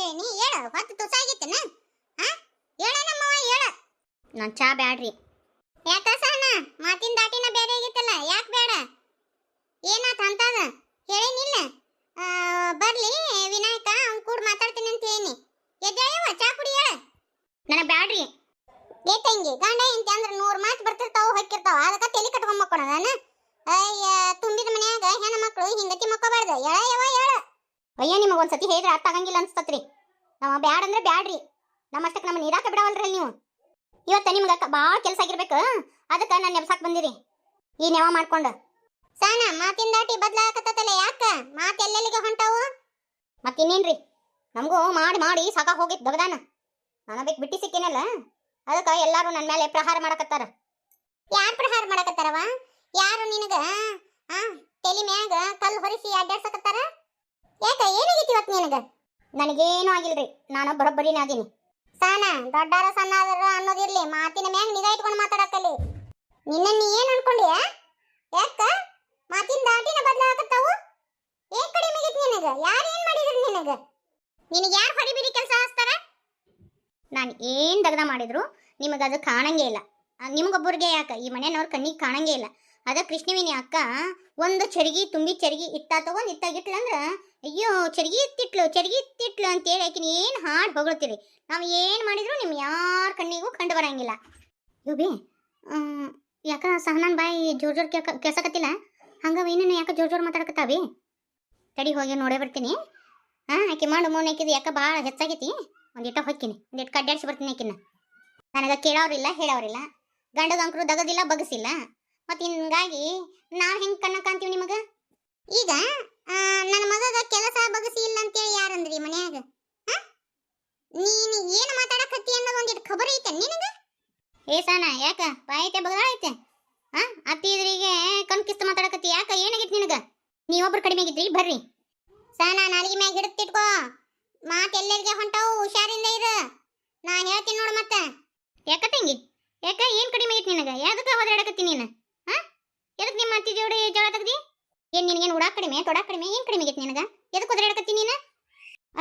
ಹೇಳಿನಿ ಹೇಳ ಹೊತ್ತು ತುಸಾಗಿತ್ತನ ಹಾ ಹೇಳ ನಮ್ಮವ ಹೇಳ ನಾನು ಚಾ ಬ್ಯಾಡ್ರಿ ಯಾಕ ಸಹನ ಮಾತಿನ ದಾಟಿನ ಬೇರೆ ಆಗಿತ್ತಲ್ಲ ಯಾಕೆ ಬೇಡ ಏನಾತ ಅಂತದ ಹೇಳಿನಿಲ್ಲ ಬರ್ಲಿ ವಿನಾಯಕ ಅವ್ನು ಕೂಡ ಮಾತಾಡ್ತೀನಿ ಅಂತ ಹೇಳಿನಿ ಎದ್ದೇಳವ ಚಾ ಕುಡಿ ಹೇಳ ನನಗೆ ಬ್ಯಾಡ್ರಿ ಏ ತಂಗಿ ಗಂಡ ಇಂತ ಅಂದ್ರೆ 100 ಮಾತು ಬರ್ತಿರ್ತಾವ ಹೊಕ್ಕಿರ್ತಾವ ಅದಕ್ಕೆ ತಲೆ ಕಟ್ಕೊಂಡ್ ಮಕ್ಕೊಳದಾನ ಅಯ್ಯ ತುಂಬಿದ ಮನ್ಯಾಗ ಹೆಣ್ಣು ಮಕ್ಕಳು ಹಿಂಗತಿ ಮಕ್ಕೋಬಾರ್ದು ಹೇಳ ಹೇಳ ಅಯ್ಯ ನಿಮಗೆ ಒಂದ್ಸತಿ ಹೇಳಿದ್ರೆ ಅರ್ಥ ಆಗಂಗಿಲ್ಲ ಅನ್ಸ್ತತ್ರಿ ನಾವು ಬ್ಯಾಡ್ ಅಂದ್ರೆ ಬ್ಯಾಡ್ರಿ ನಮ್ಮಷ್ಟಕ್ಕೆ ನಮ್ಮ ನೀರಾಕ ಬಿಡವಲ್ರಿ ನೀವು ಇವತ್ತ ನಿಮ್ಗೆ ಭಾಳ ಕೆಲಸ ಆಗಿರ್ಬೇಕು ಅದಕ್ಕೆ ನಾನು ನೆಬ್ಸಾಕ್ ಬಂದಿರಿ ಈ ನೆವ ಮಾಡ್ಕೊಂಡು ಸಾನ ಮಾತಿನ ದಾಟಿ ಬದಲಾಗತ್ತಲ್ಲ ಯಾಕ ಮಾತು ಎಲ್ಲೆಲ್ಲಿಗೆ ಹೊಂಟಾವು ಮತ್ತಿನ್ನೇನ್ರಿ ನಮಗೂ ಮಾಡಿ ಮಾಡಿ ಸಾಕಾಗ ಹೋಗಿತ್ತು ದಗದಾನ ನಾನು ಬಿಟ್ಟು ಸಿಕ್ಕೇನಲ್ಲ ಅದಕ್ಕೆ ಎಲ್ಲರೂ ನನ್ನ ಮೇಲೆ ಪ್ರಹಾರ ಮಾಡಕತ್ತಾರ ಯಾರು ಪ್ರಹಾರ ಮಾಡಕತ್ತಾರವ ಯಾರು ನಿನಗ ತಲೆ ಮ್ಯಾಗ ಕಲ್ಲು ಹೊರಿಸಿ ಅಡ್ಡಾಡ್ಸಕತ್ತಾರ ಯಾಕ ಏನಾಗೈತಿ ಇವತ್ತು ನಿನಗ ನನಗೇನು ಆಗಿಲ್ರಿ ನಾನು ಬರೋಬ್ಬರಿನೇ ಅದೀನಿ ಸಾನ ದೊಡ್ಡಾರ ಸಣ್ಣಾದರ ಅನ್ನೋದಿರ್ಲಿ ಮಾತಿನ ಮ್ಯಾಗ ನಿಗಾ ಇಟ್ಕೊಂಡು ಮಾತಾಡಕಲ್ಲಿ ನಿನ್ನ ನೀ ಏನ್ ಅನ್ಕೊಂಡಿಯ ಯಾಕ ಮಾತಿನ ದಾಟಿನ ಬದಲಾಗತ್ತಾವು ಏನ್ ಕಡಿಮೆ ಆಗೈತಿ ನಿನಗ ಯಾರು ಏನ್ ಮಾಡಿದ್ರು ನಿನಗೆ ಯಾರು ಹೊಡಿಬಿಡಿ ಕೆಲಸ ಹಚ್ತಾರ ನಾನು ಏನ್ ದಗದ ಮಾಡಿದ್ರು ನಿಮಗೆ ಅದು ಕಾಣಂಗೇ ಇಲ್ಲ ನಿಮಗೊಬ್ಬರಿಗೆ ಯಾಕ ಈ ಮನೆಯವ್ರ ಕಣ್ಣಿಗೆ ಕಾಣಂಗೇ ಇಲ್ಲ ಅದ ಕೃಷ್ಣವಿನಿ ಅಕ್ಕ ಒಂದು ಚರಿಗಿ ತುಂಬಿ ಚರಿಗಿ ಇಟ್ಟ ತಗೊಂಡು ಇತ್ತಾಗಿಟ್ಲಂದ್ರ ಅಯ್ಯೋ ಚರಿಗಿ ಇತ್ತಿಟ್ಲು ಅಂತೇಳಿ ಆಕಿನ ಏನು ಹಾಡು ಹೊಗಳ್ತೀರಿ ನಾವು ಏನು ಮಾಡಿದ್ರು ನಿಮ್ಮ ಯಾರ ಕಣ್ಣಿಗೂ ಕಂಡು ಬರಂಗಿಲ್ಲ ಯೋಬಿ ಯಾಕ ಸಹನಾನ್ ಬಾಯಿ ಜೋರ್ ಕೇಳ್ಸಕತ್ತಿಲ್ಲ ಹಂಗ ಏನೇನು ಯಾಕೆ ಜೋರ್ ಮಾತಾಡಕತ್ತಾವಿ ತಡಿ ಹೋಗಿ ನೋಡೇ ಬರ್ತೀನಿ ಆಕೆ ಮಾಡು ಮೋನ್ ಆಕಿದು ಯಾಕೆ ಭಾಳ ಹೆಚ್ಚಾಗೈತಿ ಒಂದಿಟ್ಟ ಹೊಕ್ಕಿನಿ ಒಂದಿಟ್ಟು ಕಡ್ಡಾಡ್ಸಿ ಬರ್ತೀನಿ ಆಕಿನ ನನಗೆ ಕೇಳೋರಿಲ್ಲ ಹೇಳೋರಿಲ್ಲ ಗಂಡಗಂಕರು ದಗದಿಲ್ಲ ಬಗಸಿಲ್ಲ ಮತ್ತು ಹಿಂಗಾಗಿ ನಾವು ಹೆಂಗೆ ಕಣ್ಣ ಕಾಣ್ತೀವಿ ನಿಮಗೆ ಈಗ ನನ್ನ ಮಗಗ ಕೆಲಸ ಬಗಸಿ ಇಲ್ಲ ಅಂತೇಳಿ ಯಾರಂದ್ರಿ ಮನ್ಯಾಗ ನೀನು ಏನು ಮಾತಾಡಕತ್ತಿ ಅನ್ನೋದು ಒಂದಿಟ್ಟು ಖಬರ್ ಐತೆ ನಿನಗೆ ಏಸಾನ ಯಾಕ ಬಾಯೈತೆ ಬಗದಾಳೈತೆ ಅತ್ತಿ ಇದ್ರಿಗೆ ಕಣ್ಕಿಸ್ತು ಮಾತಾಡಕತ್ತಿ ಯಾಕ ಏನಾಗಿತ್ತು ನಿನಗೆ ನೀವೊಬ್ರು ಕಡಿಮೆ ಆಗಿದ್ರಿ ಬರ್ರಿ ಸಾನ ನಾಲಿಗೆ ಮ್ಯಾಗ ಹಿಡಿತಿಟ್ಕೋ ಮಾತು ಎಲ್ಲೆಲ್ಗೆ ಹೊಂಟಾವು ಹುಷಾರಿಂದ ಇರು ನಾ ಹೇಳ್ತೀನಿ ನೋಡು ಮತ್ತೆ ಯಾಕ ತಂಗಿ ಯಾಕ ಏನು ಕಡಿಮೆ ಆಗೈತಿ ನಿನಗೆ ಯಾವ್ದಕ್ಕೆ ಹೋದ್ರಾಡಕತ್ತಿ ನೀನು ಎದಕ್ಕೆ ನಿಮ್ಮ ಅತ್ತಿ ಜೋಡಿ ಜಗಳ ತೆಗ್ದಿ ಏನು ನಿನಗೇನು ಉಡಾಕ್ ಕಡಿಮೆ ತೊಡಾಕ್ ಕಡಿಮೆ ಏನು ಕಡಿಮೆ ಆಗೈತಿ ನಿನಗೆ ಎದಕ್ಕೆ ಹೋದ್ರಾಡಕತ್ತಿ ನೀನು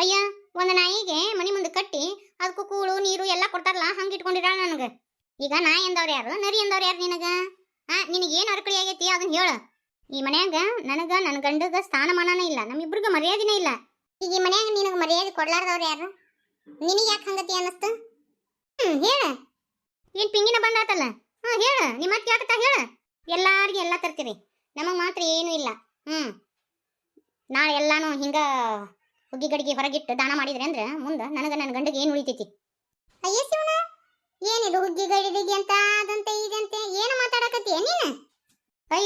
ಅಯ್ಯ ಒಂದು ನಾಯಿಗೆ ಮನೆ ಮುಂದೆ ಕಟ್ಟಿ ಅದಕ್ಕೂ ಕೂಳು ನೀರು ಎಲ್ಲ ಕೊಡ್ತಾರಲ್ಲ ಹಂಗೆ ಇಟ್ಕೊಂಡಿರಾಳ ನನಗೆ ಈಗ ನಾಯಿ ಎಂದವ್ರು ಯಾರು ನರಿ ಎಂದವ್ರು ಯಾರು ನಿನಗೆ ನಿನಗೇನು ಅರಕಳಿ ಆಗೈತಿ ಅದನ್ನ ಹೇಳು ಈ ಮನ್ಯಾಗ ನನಗೆ ನನ್ನ ಗಂಡಗ ಸ್ಥಾನಮಾನನೇ ಇಲ್ಲ ನಮ್ಮಿಬ್ರಿಗೆ ಮರ್ಯಾದಿನೇ ಇಲ್ಲ ಈಗ ಈ ಮನ್ಯಾಗ ನಿನಗೆ ಮರ್ಯಾದೆ ಕೊಡ್ಲಾರ್ದವ್ರು ಯಾರು ನಿನಗೆ ಯಾಕೆ ಹಂಗತಿ ಅನ್ನಿಸ್ತು ಹೇಳ ಏನು ಪಿಂಗಿನ ಬಂದಾತಲ್ಲ ಹೇಳ ನಿಮ್ಮ ಅತ್ತೆ ಯಾಕತ್ತ ಹೇಳ ಎಲ್ಲಾರಿಗೆ ಎಲ್ಲ ತರ್ತೀರಿ ನಮಗೆ ಮಾತ್ರ ಏನೂ ಇಲ್ಲ ನಾಳೆ ಎಲ್ಲಾನು ಹಿಂಗ ಹುಗ್ಗಿ ಗಡಿಗೆ ಹೊರಗಿಟ್ಟು ದಾನ ಮಾಡಿದ್ರೆ ಅಂದ್ರೆ ಮುಂದೆ ನನಗೆ ನನ್ನ ಗಂಡಗೆ ಏನು ಉಳಿತೈತಿ ಅಯ್ಯ ಶಿವನ ಏನಿದು ಹುಗ್ಗಿ ಗಡಿಗೆ ಅಂತ ಅದಂತೆ ಇದಂತೆ ಏನು ಮಾತಾಡಕತ್ತೀಯ ನೀನು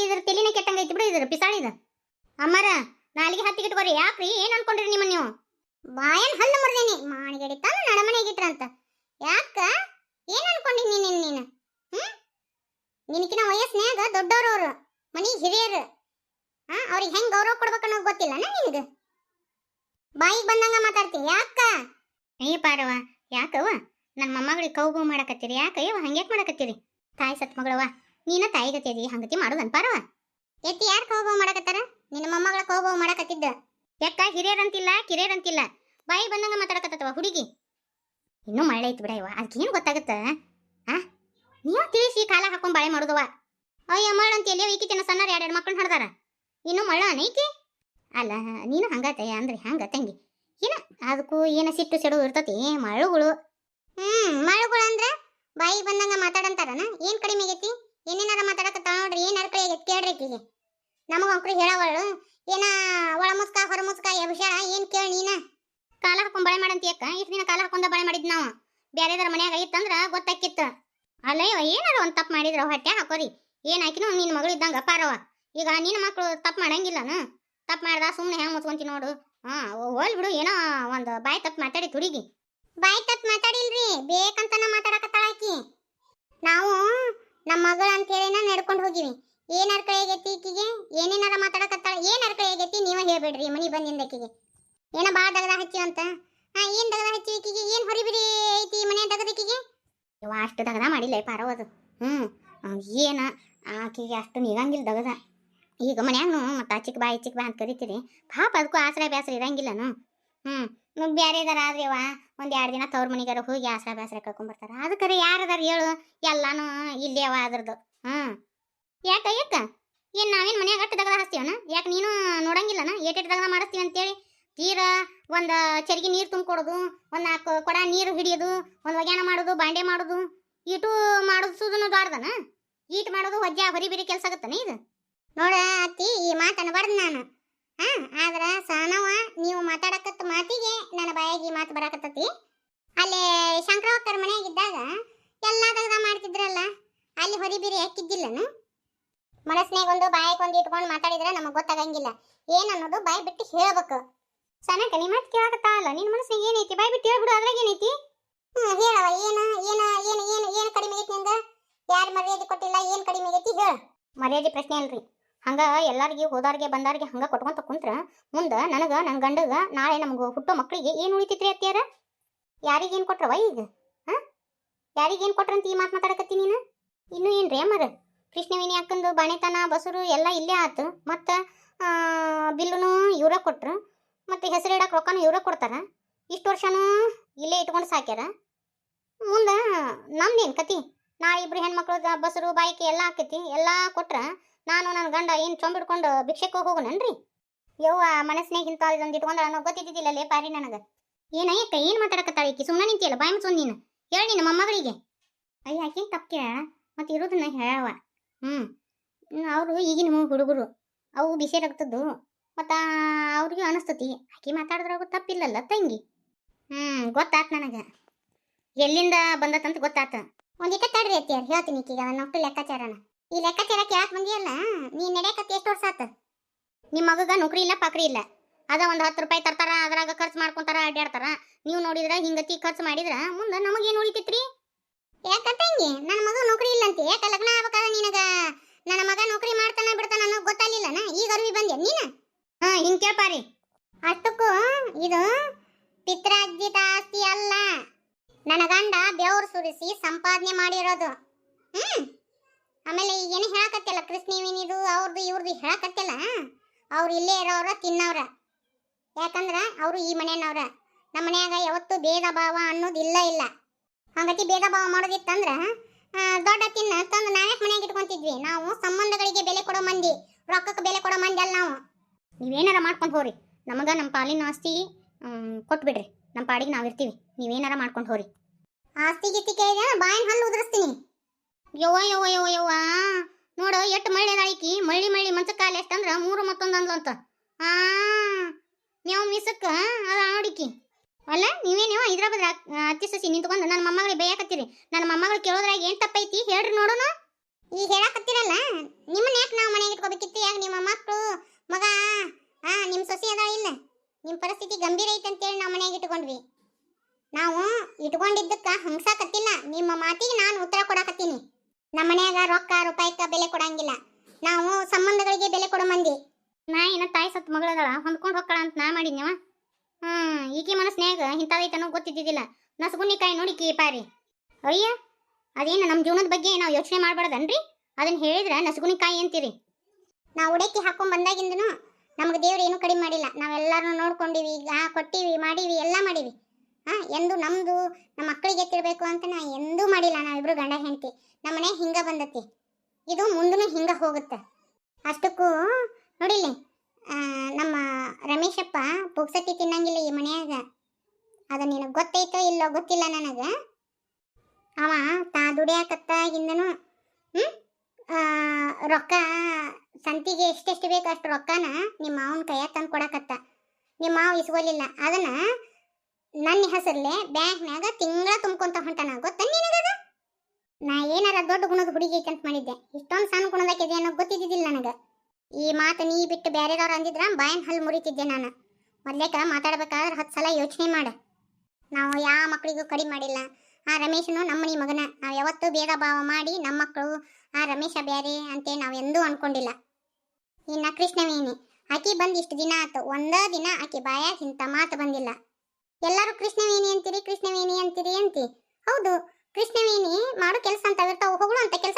ಇದ್ರ ತೆಲಿನ ಕೆಟ್ಟಂಗೈತಿ ಬಿಡು ಇದ್ರ ಪಿಸಾಳಿದ ಅಮ್ಮರ ನಾಲಿಗೆ ಹತ್ತಿಗಿಟ್ಕೋರಿ ಯಾಕ್ರಿ ಏನು ಅನ್ಕೊಂಡ್ರಿ ನಿಮ್ಮ ನೀವು ಬಾಯನ್ ಹಲ್ಲು ಮುರಿದೇನಿ ಮಾಣಿಗಡಿ ತಾನು ನಡಮನೆಗಿಟ್ರಂತ ಯಾಕ ಏನು ಅನ್ಕೊಂಡಿ ನೀನು ನಿನಕಿನ ವಯಸ್ಸಿನಾಗ ದೊಡ್ಡವ್ರವ್ರು ಮನಿ ಹಿರಿಯರು ಅವ್ರಿಗೆ ಹೆಂಗೆ ಗೌರವ ಕೊಡ್ಬೇಕು ಅನ್ನೋದು ಗೊತ್ತಿಲ್ಲ ನಿನಗೆ ಬಾಯಿಗೆ ಬಂದಂಗ ಮಾತಾಡ್ತೀನಿ ಯಾಕ ಪಾರವ ಯಾಕವ ನನ್ನ ಮೊಮ್ಮಗಳಿಗೆ ಕೌಗು ಮಾಡಕತ್ತೀರಿ ಯಾಕಯ್ಯವ ಹಂಗ್ಯಾಕೆ ಮಾಡಕತ್ತೀರಿ ತಾಯಿ ಸತ್ ಮಗಳವ ನೀನ ತಾಯಿ ಗತಿಯದಿ ಹಂಗತಿ ಮಾಡೋದು ಅನ್ಪಾರವ ಎತ್ತಿ ಯಾರು ಕೌಗು ಮಾಡಕತ್ತಾರ ನಿನ್ನ ಮೊಮ್ಮಗಳ ಕೌಗು ಮಾಡಕತ್ತಿದ್ದ ಯಾಕ ಹಿರಿಯರಂತಿಲ್ಲ ಕಿರಿಯರಂತಿಲ್ಲ ಬಾಯಿ ಬಂದಂಗ ಮಾತಾಡಕತ್ತವ ಹುಡುಗಿ ಇನ್ನೂ ಮಳೆ ಐತಿ ಬಿಡ ಇವ ಅದಕ್ಕೇನು ಗೊತ್ತಾಗತ್ತ ನೀವು ತಿಳಿಸಿ ಕಾಲ ಹಾಕೊಂಡ್ ಬಾಳೆ ಮಾಡೋದವ ಅಯ್ಯ ಮಳ ಅಂತ ಎಲ್ಲಿಯೋ ಈಕಿನ ಸಣ್ಣರ 2 ಮಕ್ಕಳನ್ನ ಹಡ್ದಾರ ಇನ್ನು ಮಳ ಅನೈತಿ ಅಲ್ಲ ನೀನು ಹಂಗತಯ್ಯ ಅಂದ್ರೆ ಹಂಗ ತಂಗಿ ಏನ ಅದಕ್ಕೂ ಏನ ಸಿಟ್ಟು ಸಿಡು ಇರ್ತತಿ ಮಳುಗಳು ಮಳುಗಳು ಅಂದ್ರೆ ಬಾಯಿಗೆ ಬಂದಂಗ ಮಾತಾಡಂತಾರನ ಏನ್ ಕಡಿಮೆ ಆಗೈತಿ ಏನೇನಾರ ಮಾತಾಡಕತ್ತ ನೋಡ್ರಿ ಏನಾರ ಕಡೆ ಆಗೈತಿ ಕೇಳ್ರಿ ಈಕಿಗೆ ನಮಗ ಅಂಕರು ಹೇಳವಳು ಏನ ಒಳ ಮುಸ್ಕ ಹೊರ ಮುಸ್ಕ ವಿಷಯ ಏನ್ ಕೇಳಿ ನೀನ ಕಾಲ ಹಾಕೊಂಡ್ ಬಳೆ ಮಾಡಂತಿಯಕ್ಕ ಇಷ್ಟು ದಿನ ಕಾಲ ಹಾಕೊಂಡ ಬಳೆ ಮಾಡಿದ್ ನಾವು ಬೇರೆದಾರ ಮನ್ಯಾಗ ಇತ್ತಂದ್ರ ಗೊತ್ತಾಕಿತ್ತು ಅಲ್ಲಯ್ಯವ ಏನಾರ ಒಂದ್ ತಪ್ಪು ಮಾಡಿದ್ರ ಹೊಟ್ಟೆ ಹಾಕೋರಿ ಏನ್ ಹಾಕಿನೂ ನಿನ್ನ ಮಗಳು ಇದ್ದಂಗ ಪಾರವ ಈಗ ನಿನ್ನ ಮಕ್ಕಳು ತಪ್ಪು ಮಾಡಂಗಿಲ್ಲನ ತಪ್ಪು ಮಾಡ್ದ ಸುಮ್ಮನೆ ಹೆಂಗ್ ಮುಚ್ಕೊಂತಿ ನೋಡು ಹೋಲ್ ಬಿಡು ಏನೋ ಒಂದು ಬಾಯಿ ತಪ್ಪು ಮಾತಾಡಿ ಹುಡುಗಿ ಬಾಯಿ ತಪ್ಪು ಮಾತಾಡಿಲ್ರಿ ಬೇಕಂತನ ಮಾತಾಡಕತ್ತಾಳ ಆಕಿ ನಾವು ನಮ್ಮ ಮಗಳು ಅಂತ ಹೇಳಿನ ನಡ್ಕೊಂಡು ಹೋಗಿವಿ ಏನ್ ಅರ್ಕಳಿ ಆಗೈತಿ ಈಕಿಗೆ ಏನೇನಾರ ಮಾತಾಡಕತ್ತಾಳ ಏನ್ ಅರ್ಕಳಿ ಆಗೈತಿ ನೀವ ಹೇಳ್ಬೇಡ್ರಿ ಮನಿ ಬಂದಿಂದ ಆಕಿಗೆ ಏನ ಭಾಳ ದಗದ ಹಚ್ಚಿ ಅಂತ ಏನ್ ದಗದ ಹಚ್ಚಿ ಈಕಿಗೆ ಏನ್ ಹೊರಿಬಿರಿ ಐತಿ ಮನೆ ದಗದಕ್ಕಿಗೆ ಇವ ಅಷ್ಟು ದಗದ ಮಾಡಿಲ್ಲ ಪಾರವದು ಏನ ಆಕಿಗೆ ಅಷ್ಟು ನಿಗಂಗಿಲ್ಲ ದಗದ ಈಗ ಮನ್ಯಾಗನು ಮತ್ತು ಚಿಕ್ಕ ಬಾಯಿ ಅಂತ ಕರಿತೀರಿ ಪಾಪ ಅದಕ್ಕೂ ಆಸರೆ ಬೇಸರ ಇರಂಗಿಲ್ಲನು ಬ್ಯಾರೆದಾರ ಆದ್ರಿವ ಒಂದ್ 2 ದಿನ ತವ್ರ ಮನಿಗಾರ ಹೋಗಿ ಆಸರ ಬ್ಯಾಸರ ಕರ್ಕೊಂಡ್ಬರ್ತಾರ. ಅದಕ್ಕರೆ ಯಾರದಾರ ಹೇಳು, ಎಲ್ಲಾನು ಇಲ್ಲೇ ಅವ ಅದ್ರದ್ದು. ಯಾಕ ಏನ್ ನಾವೇನ್ ಮನ್ಯಾಗ ಅಟ್ಟ ದಗದ ಹಚ್ತೀವನ? ಯಾಕೆ ನೀನು ನೋಡಂಗಿಲ್ಲನ ಏಟೆಟ್ ದಗದ ಮಾಡಿಸ್ತೀವಿ ಅಂತೇಳಿ? ತೀರ ಒಂದ್ ಚರಿಗೆ ನೀರು ತುಂಬಿಕೊಡೋದು, ಒಂದ್ 4 ಕೊಡ ನೀರು ಹಿಡಿಯೋದು, ಒಂದ್ ಒಗ್ಯಾಣ ಮಾಡೋದು, ಬಾಂಡೆ ಮಾಡೋದು, ಇಟು ಮಾಡೋದು ದೊಡ್ಡದನ? ಈಟ್ ಮಾಡೋದು ಹೊಜ್ಜ ಹೊರಿಬಿರಿ ಕೆಲಸ ಆಗತ್ತನ ಇದು? ನೋಡ ಅತ್ತಿ, ಈ ಮಾತನ್ನ ಬಡ್ದು ನಾನು. ಆದ್ರ ಸಣ್ಣವ ನೀವು ಮಾತಾಡಕತ್ತ ಮಾತಿಗೆ ನನ್ನ ಬಾಯಾಗಿ ಈ ಮಾತು ಬರಾಕತ್ತತಿ. ಅಲ್ಲೇ ಶಂಕರವಕ್ಕರ ಮನೆಯಾಗಿದ್ದಾಗ ಎಲ್ಲಾ ದಗದ ಮಾಡ್ತಿದ್ರಲ್ಲ, ಅಲ್ಲಿ ಹೊರಿಬಿರಿ ಹಾಕಿದ್ದಿಲ್ಲನು? ಮನಸ್ಸಿನಾಗೊಂದು ಬಾಯಿಗೊಂದು ಇಟ್ಕೊಂಡು ಮಾತಾಡಿದ್ರೆ ನಮಗೆ ಗೊತ್ತಾಗಂಗಿಲ್ಲ. ಏನನ್ನೋದು ಬಾಯಿ ಬಿಟ್ಟು ಹೇಳ್ಬೇಕು. ಸನಕ ನೀ ಮಾತು ಕೇಳಕತ್ತಾ ಅಲ್ಲ, ನಿನ್ನ ಮನಸ್ಸಿನಾಗ ಏನೈತಿ ಬಾಯಿ ಬಿಟ್ಟು ಹೇಳ್ಬಿಡು. ಅದ್ರಾಗ ಏನೈತಿ? ಹೇಳವ. ಏನು ಏನು ಏನು ಏನು ಏನು ಕಡಿಮೆ ಆಗೈತಿ ನಿಂಗ? ಯಾರು ಮರ್ಯಾದೆ ಕೊಟ್ಟಿಲ್ಲ, ಏನು ಕಡಿಮೆ ಆಗೈತಿ ಹೇಳ. ಮರ್ಯಾದೆ ಪ್ರಶ್ನೆ ಅಲ್ರಿ. ಹಂಗ ಎಲ್ಲಾರಿಗೆ ಹೋದಾರಿಗೆ ಬಂದಾರಿಗೆ ಹಂಗ ಕೊಟ್ಕೊಂತ ಕುಂತ್ರ ಮುಂದ ನನಗ ನನ್ನ ಗಂಡಗ ನಾಳೆ ನಮ್ಗೆ ಹುಟ್ಟೋ ಮಕ್ಕಳಿಗೆ ಏನು ಉಳಿತೈತ್ರಿ ಅತ್ಯಾರ? ಯಾರಿಗೇನು ಕೊಟ್ರವ ಈಗ? ಯಾರಿಗೇನು ಕೊಟ್ರಂತ ಈ ಮಾತು ಮಾತಾಡಕತ್ತಿ ನೀನು? ಇನ್ನೂ ಏನ್ರಿ ಅಮ್ಮರ? ಕೃಷ್ಣವೇಣಿ ಅಕ್ಕಂದು ಬಾಣೆತನ ಬಸರು ಎಲ್ಲ ಇಲ್ಲೇ ಆತು. ಮತ್ತು ಬಿಲ್ಲುನು ಇವ್ರ ಕೊಟ್ರು, ಮತ್ತು ಹೆಸರು ಇಡಕ್ಕೆ ರೊಕ್ಕನೂ ಇವ್ರ ಕೊಡ್ತಾರ. ಇಷ್ಟು ವರ್ಷನೂ ಇಲ್ಲೇ ಇಟ್ಕೊಂಡು ಸಾಕ್ಯಾರ. ಮುಂದೆ ನಮ್ದೇನು ಕತಿ? ನಾಳೆ ಇಬ್ರು ಹೆಣ್ಮಕ್ಳು ಬಸರು ಬಾಯಿಕೆ ಎಲ್ಲ ಆಕೈತಿ. ಎಲ್ಲ ಕೊಟ್ರ ನಾನು ನನ್ನ ಗಂಡ ಏನು ಚೊಂಬಿಡ್ಕೊಂಡು ಭಿಕ್ಷಕ್ಕೆ ಹೋಗೋಣನ್ರಿ? ಯವ್ವ, ಮನಸ್ಸಿನಾಗ ಇಂಥ ಇದೊಂದು ಇಟ್ಕೊಂಡ್ರ ಅನ್ನೋ ಗೊತ್ತಿದ್ದಿಲ್ಲಲೇ ಪಾರಿ ನನಗೆ. ಏನಯ್ಯಕ್ಕ ಏನು ಮಾತಾಡಕತ್ತಾಳ ಈಕಿ? ಸುಮ್ಮನೆ ನಿಂತಿಯಲ್ಲ, ಬಾಯಿ ಮುಚ್ಚೊಂದು ನೀನು. ಹೇಳಿ ನಿನ್ನ ಮೊಮ್ಮಗಳಿಗೆ. ಅಯ್ಯ, ಆಕೆ ತಪ್ಪೆ ಮತ್ತು ಇರೋದನ್ನ ಹೇಳವ. ಅವರು ಈಗಿನ ಹುಡುಗರು, ಅವು ಬಿಸಿ ರಕ್ತದ್ದು, ಮತ್ತು ಅವ್ರಿಗೆ ಅನಿಸ್ತತಿ. ಆಕೆ ಮಾತಾಡಿದ್ರಾಗ ತಪ್ಪಿಲ್ಲಲ್ಲ ತಂಗಿ. ಗೊತ್ತಾತ್ ನನಗೆ ಎಲ್ಲಿಂದ ಬಂದತ್ತಂತ ಗೊತ್ತಾತ. ಒಂದಿಟ್ಟ ತಡ್ರಿ ಅತ್ತಿಯಾರ, ಹೇಳ್ತೀನಿ ಈಗೀಗ ನೊಟ್ಟು ಲೆಕ್ಕಾಚಾರನ. ಈ ಲೆಕ್ಕಾಚಾರ ಕೇಳಕ್ಕೆ ಬಂದಿಯಲ್ಲ, ನೀನು ನಡೆಯಕತ್ತೆ ಎಷ್ಟು ವರ್ಷ ಆತ? ನಿಮ್ಮ ಮಗಗ ನೌಕರಿ ಇಲ್ಲ ಪಾಕ್ರಿ ಇಲ್ಲ, ಅದ ಒಂದು 10 ರೂಪಾಯಿ ತರ್ತಾರ, ಅದ್ರಾಗ ಖರ್ಚು ಮಾಡ್ಕೊಂತಾರ, ಅಡ್ಡಾಡ್ತಾರ. ನೀವು ನೋಡಿದ್ರ ಹಿಂಗತಿ ಖರ್ಚು ಮಾಡಿದ್ರ ಮುಂದೆ ನಮಗೇನು ಉಳಿತೈತ್ರಿ? ಯಾಕ ತಂಗಿ, ನನ್ನ ಮಗ ನೌಕರಿ ಇಲ್ಲ ಅಂತ ಯಾಕೆ ಲಗ್ನ ಆಗ್ಬೇಕಾದ್ರೆ ನಿನಗ ನನ್ನ ಮಗ ನೌಕರಿ ಮಾಡ್ತಾನ ಬಿಡ್ತಾನ ಅನ್ನೋ ಗೊತ್ತಾಗ್ಲಿಲ್ಲನ? ಈಗ ಅರಿವಿ ಬಂದೆ ನೀನು? ಹಿಂಗೆ ಕೇಳ್ಪಾರಿ. ಅಷ್ಟಕ್ಕೂ ಇದು ಪಿತ್ರಾರ್ಜಿತ ಆಸ್ತಿ ಅಲ್ಲ, ನನ್ನ ಗಂಡ ಬೆವರು ಸುರಿಸಿ ಸಂಪಾದನೆ ಮಾಡಿರೋದು. ಆಮೇಲೆ ಈಗೇನು ಹೇಳಕತ್ತಿಲ್ಲ, ಕೃಷ್ಣವೇಣಿದು ಅವ್ರದ್ದು ಇವ್ರದ್ದು ಹೇಳಕತ್ತಿಲ್ಲ. ಅವ್ರು ಇಲ್ಲೇ ಇರೋರ ತಿನ್ನವ್ರ. ಯಾಕಂದ್ರೆ ಅವರು ಈ ಮನೆಯವ್ರ. ನಮ್ಮ ಮನ್ಯಾಗ ಯಾವತ್ತೂ ಭೇದ ಭಾವ ಅನ್ನೋದು ಇಲ್ಲ. ಹಂಗತಿ ಭೇದ ಭಾವ ಮಾಡೋದಿತ್ತಂದ್ರೆ ದೊಡ್ಡ ತಿನ್ನ ತಂದು ನಾವ್ಯಾಕೆ ಮನ್ಯಾಗ ಇಟ್ಕೊಂತಿದ್ವಿ? ನಾವು ಸಂಬಂಧಗಳಿಗೆ ಬೆಲೆ ಕೊಡೋ ಮಂದಿ, ರೊಕ್ಕಕ್ಕೆ ಬೆಲೆ ಕೊಡೋ ಮಂದಿ ಅಲ್ಲ ನಾವು. ನೀವೇನಾರ ಮಾಡ್ಕೊಂಡು ಹೋರಿ, ನಮಗೆ ನಮ್ಮ ಪಾಲಿನ ಆಸ್ತಿ ಕೊಟ್ಬಿಡ್ರಿ, ನಮ್ಮ ಪಾಡಿಗೆ ನಾವು ಇರ್ತೀವಿ. ನೀವೇನಾರ ಮಾಡ್ಕೊಂಡು ಹೋರಿ. ಆಸ್ತಿ ಗಿಸ್ತಿ ಕೇಳಿದ್ರೆ ಬಾಯಿನ ಹಲ್ಲು ಉದುರಿಸ್ತೀನಿ. ಯವ್ವ ನೋಡು, ಎಷ್ಟು ಮಳ್ಳಿ ಅದಾಳಿಕಿ. ಮಳ್ಳಿ ಮಂಚಕಾಲ ಎಷ್ಟಂದ್ರೆ 3 ಮತ್ತೊಂದು ಅಂದ್ಲಂತ. ನೀವು ಮಿಸಕ್ಕ ಅದ ನೋಡಿಕಿ. ಅಲ್ಲ ನೀವೇನೇವ ಇದ್ರ ಬದ್ರ ಅತ್ತಿ ಸಸಿ ನಿಂತ್ಕೊಂಡು ನನ್ನ ಮೊಮ್ಮಗಳಿಗೆ ಬೇಯಕತ್ತೀರಿ. ನನ್ನ ಮೊಮ್ಮಗಳು ಕೇಳೋದ್ರಾಗ ಏನು ತಪ್ಪೈತಿ ಹೇಳ್ರಿ ನೋಡೋಣ. ಈಗ ಹೇಳಕತ್ತೀರಲ್ಲ, ನಿಮ್ಮನ್ನ ಯಾಕೆ ನಾವು ಮನೆಗೆ ಇಟ್ಕೋಬೇಕಿತ್ತು? ಯಾಕೆ ನಿಮ್ಮ ಮಕ್ಕಳು ಮಗ ನಿಮ್ಮ ಸೊಸಿ ಅದ ಇಲ್ಲ, ನಿಮ್ಮ ಪರಿಸ್ಥಿತಿ ಗಂಭೀರ ಐತೆ ಅಂತೇಳಿ ನಾವು ಮನೆಗೆ ಇಟ್ಕೊಂಡ್ವಿ. ನಾವು ಇಟ್ಕೊಂಡಿದ್ದಕ್ಕೆ ಹಂಗ್ಸಾಕತ್ತಿಲ್ಲ, ನಿಮ್ಮ ಮಾತಿಗೆ ನಾನು ಉತ್ತರ ಕೊಡಕತ್ತೀನಿ. ನಮ್ಮ ಮನ್ಯಾಗ ರೊಕ್ಕ ರೂಪಾಯಿಕ ಬೆಲೆ ಕೊಡಂಗಿಲ್ಲ, ನಾವು ಸಂಬಂಧಗಳಿಗೆ ಬೆಲೆ ಕೊಡೋ ಮಂದಿ. ನಾ ಏನ ತಾಯಿ ಸತ್ ಮಗಳದಳ ಹೊಂದ್ಕೊಂಡು ಹೋಗ್ಕಳ ಅಂತ ನಾ ಮಾಡಿದ್ನವ. ಈಕಿ ಮನಸ್ನ್ಯಾಗ ಇಂಥದೈತನೋ ಗೊತ್ತಿದ್ದಿದ್ದಿಲ್ಲ. ನಸಗುನ್ನಿಕಾಯಿ ನೋಡಿಕಿ ಪಾರಿ. ಅಯ್ಯ, ಅದೇನು ನಮ್ಮ ಜೀವನದ ಬಗ್ಗೆ ನಾವು ಯೋಚನೆ ಮಾಡ್ಬಾರ್ದನ್ರಿ? ಅದನ್ನ ಹೇಳಿದ್ರೆ ನಸಗುನಿಕಾಯಿ ಅಂತೀರಿ. ನಾವು ಉಡಕ್ಕಿ ಹಾಕೊಂಡ್ ಬಂದಾಗಿಂದನು ನಮ್ಗೆ ದೇವ್ರು ಏನೂ ಕಡಿಮೆ ಮಾಡಿಲ್ಲ. ನಾವೆಲ್ಲರೂ ನೋಡ್ಕೊಂಡಿವಿ, ಕೊಟ್ಟಿವಿ, ಮಾಡೀವಿ, ಎಲ್ಲ ಮಾಡೀವಿ. ಎಂದು ನಮ್ಮದು ನಮ್ಮ ಮಕ್ಕಳಿಗೆ ಎತ್ತಿರಬೇಕು ಅಂತ ನಾ ಎಂದೂ ಮಾಡಿಲ್ಲ. ನಾವಿಬ್ರು ಗಂಡ ಹೆಂಡತಿ, ನಮ್ಮ ಮನೆ ಹಿಂಗೆ ಬಂದತಿ, ಇದು ಮುಂದೂ ಹಿಂಗೆ ಹೋಗುತ್ತೆ. ಅಷ್ಟಕ್ಕೂ ನೋಡಿಲ್ಲಿ, ನಮ್ಮ ರಮೇಶಪ್ಪ ಪುಕ್ಸಟ್ಟಿ ತಿನ್ನಂಗಿಲ್ಲ ಈ ಮನೆಯಾಗ. ಅದು ನಿನಗೆ ಗೊತ್ತೈತೋ ಇಲ್ಲೋ ಗೊತ್ತಿಲ್ಲ ನನಗೆ. ಅವ ದುಡಿಯಾಕತ್ತಾಗಿಂದನು ರೊಕ್ಕ ಸಂತಿಗೆ ಎಷ್ಟೆಷ್ಟು ಬೇಕು ಅಷ್ಟು ರೊಕ್ಕನ ನಿಮ್ಮ ಮಾವನ ಕೈಯಾಗ ತಂದು ಕೊಡಕತ್ತ. ನಿಮ್ಮ ಮಾವ ಇಸ್ಕೊಲಿಲ್ಲ. ಅದನ್ನ ನನ್ನ ಹೆಸರ್ಲೆ ಬ್ಯಾಂಕ್ನಾಗ ತಿಂಗಳ ತುಂಬ್ಕೊಂತ ಹೊಂಟಾನ. ಗೊತ್ತ ನಿನಗದ? ನಾ ಏನಾರ ದೊಡ್ಡ ಗುಣದ ಹುಡುಗಿ ಐತೆ ಅಂತ ಮಾಡಿದ್ದೆ. ಇಷ್ಟೊಂದು ಸಣ್ಣ ಗುಣದಾಕಿದೆ ಅನ್ನೋ ಗೊತ್ತಿದ್ದಿದ್ದಿಲ್ಲ ನನಗೆ. ಈ ಮಾತು ನೀ ಬಿಟ್ಟು ಬೇರೆದವ್ರು ಅಂದಿದ್ರ ಬಾಯನ್ ಹಲ್ಲು ಮುರಿತಿದ್ದೆ ನಾನು. ಮೊದ್ಲೇಕ ಮಾತಾಡ್ಬೇಕಾದ್ರೆ 10 ಸಲ ಯೋಚನೆ ಮಾಡ. ನಾವು ಯಾವ ಮಕ್ಕಳಿಗೂ ಕಡಿಮೆ ಮಾಡಿಲ್ಲ. ಆ ರಮೇಶನು ನಮ್ಮನಿ ಮಗನ. ನಾವು ಯಾವತ್ತೂ ಭೇದ ಭಾವ ಮಾಡಿ ನಮ್ಮ ಮಕ್ಕಳು ಆ ರಮೇಶ ಬೇರೆ ಅಂತೇಳಿ ನಾವು ಎಂದೂ ಅನ್ಕೊಂಡಿಲ್ಲ. ಇನ್ನು ಕೃಷ್ಣವೇಣಿ ಆಕಿ ಬಂದು ಇಷ್ಟು ದಿನ ಆಯ್ತು, ಒಂದೇ ದಿನ ಆಕಿ ಬಾಯಾಗ ಇಂಥ ಮಾತು ಬಂದಿಲ್ಲ. ಎಲ್ಲರೂ ಕೃಷ್ಣವೇಣಿ ಅಂತೀರಿ ಅಂತಿ. ಹೌದು, ಕೃಷ್ಣವೇಣಿ ಮಾಡೋ ಕೆಲಸ ಅಂತ ಇರ್ತಾವ, ಹೊಗಳು ಅಂತ ಕೆಲಸ